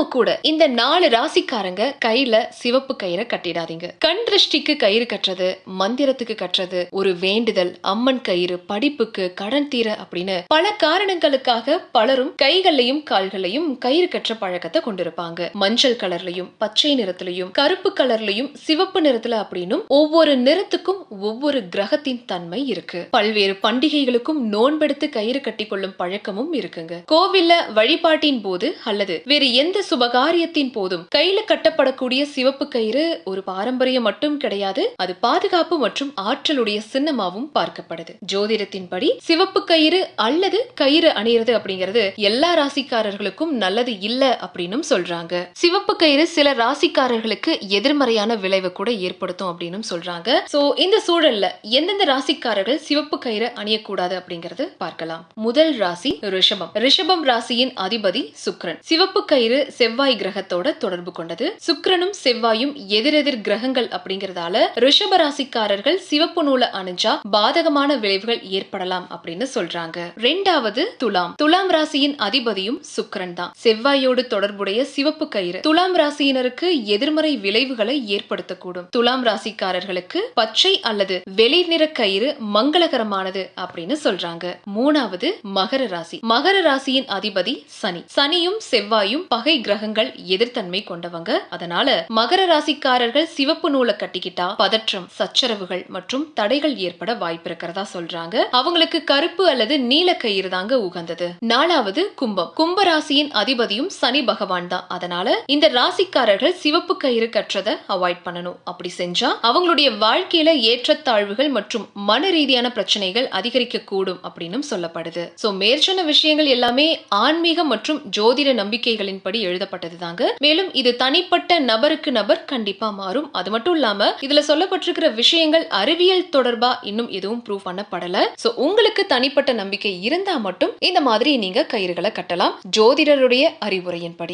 நாம கூட இந்த 4 ராசிக்காரங்க கையில சிவப்பு கயிறை கட்டிடாதீங்க. கண் திருஷ்டிக்கு கயிறு கட்டுறது, மந்திரத்துக்கு கட்டுறது, ஒரு வேண்டுதல், அம்மன் கயிறு, படிப்புக்கு, கடன் தீர அப்படின்னு பல காரணங்களுக்காக பலரும் கைகள்லையும் கால்களையும் கயிறு கற்ற பழக்கத்தை கொண்டிருப்பாங்க. மஞ்சள் கலர்லயும், பச்சை நிறத்திலையும், கருப்பு கலர்லயும், சிவப்பு நிறத்துல அப்படின்னும் ஒவ்வொரு நிறத்துக்கும் ஒவ்வொரு கிரகத்தின் தன்மை இருக்கு. பல்வேறு பண்டிகைகளுக்கும் நோன்பெடுத்து கயிறு கட்டி கொள்ளும் பழக்கமும் இருக்குங்க. கோவில்ல வழிபாட்டின் போது அல்லது வேறு எந்த சுபகாரியத்தின் போதும் கையில கட்டப்படக்கூடிய சிவப்பு கயிறு ஒரு பாரம்பரியம் மட்டும் கிடையாது, அது பாதுகாப்பு மற்றும் ஆற்றலுடைய சின்னமாவும் பார்க்கப்படுது. ஜோதிடத்தின்படி சிவப்பு கயிறு அல்லது கயிறு அணியிறது அப்படிங்கிறது எல்லா ராசிக்காரர்களுக்கும் நல்லது இல்ல அப்படின்னு சொல்றாங்க. சிவப்பு கயிறு சில ராசிக்காரர்களுக்கு எதிர்மறையான விளைவு கூட ஏற்படுத்தும் அப்படின்னு சொல்றாங்க. சோ இந்த சூழல்ல எந்தெந்த ராசிக்காரர்கள் சிவப்பு கயிறு அணியக்கூடாது அப்படிங்கறது பார்க்கலாம். முதல் ராசி ரிஷபம். ரிஷபம் ராசியின் அதிபதி சுக்கிரன். சிவப்பு கயிறு செவ்வாய் கிரகத்தோட தொடர்பு கொண்டது. சுக்கிரனும் செவ்வாயும் எதிரெதிர் கிரகங்கள் அப்படிங்கறதால ரிஷப ராசிக்காரர்கள் சிவப்பு நூலை அணிஞ்சா பாதகமான விளைவுகள் ஏற்படலாம் அப்படின்னு சொல்றாங்க. இரண்டாவது துலாம். துலாம் ராசியின் அதிபதியும் சுக்கிரன் தான். செவ்வாயோடு தொடர்புடைய சிவப்பு கயிறு துலாம் ராசியினருக்கு எதிர்மறை விளைவுகளை ஏற்படுத்தக்கூடும். துலாம் ராசிக்காரர்களுக்கு பச்சை அல்லது வெளிர் நிற கயிறு மங்களகரமானது அப்படின்னு சொல்றாங்க. மூணாவது மகர ராசி. மகர ராசியின் அதிபதி சனி. சனியும் செவ்வாயும் பகை கிரகங்கள், எதிர்த்தன்மை கொண்டவங்க. அதனால மகர ராசிக்காரர்கள் சிவப்பு நூலை கட்டிக்கிட்டா பதற்றம், சச்சரவுகள் மற்றும் தடைகள் ஏற்பட வாய்ப்பு இருக்கிறதா சொல்றாங்க. அவங்களுக்கு கருப்பு அல்லது நீல கயிறு தாங்க உகந்தது. நாலாவது கும்பம். கும்ப ராசியின் அதிபதியும் சனி பகவான் தான். அதனால இந்த ராசிக்காரர்கள் சிவப்பு கயிறு கற்றதை அவாய்ட் பண்ணணும். அப்படி செஞ்சா அவங்களுடைய வாழ்க்கையில ஏற்றத்தாழ்வுகள் மற்றும் மன ரீதியான பிரச்சனைகள் அதிகரிக்க கூடும் அப்படின்னு சொல்லப்படுது. சோ மேற்சொன்ன விஷயங்கள் எல்லாமே ஆன்மீக மற்றும் ஜோதிட நம்பிக்கைகளின் படி எழுதப்பட்டது தாங்க. மேலும் இது தனிப்பட்ட நபருக்கு நபர் கண்டிப்பா மாறும். அது மட்டும் இல்லாம இதுல சொல்லப்பட்டிருக்கிற விஷயங்கள் அறிவியல் தொடர்பா இன்னும் எதுவும் ப்ரூவ் பண்ணப்படல. சோ உங்களுக்கு தனிப்பட்ட நம்பிக்கை இருந்தா மட்டும் இந்த மாதிரி நீங்க கயிறுகளை கட்டலாம், ஜோதிடருடைய அறிவுரையின்படி.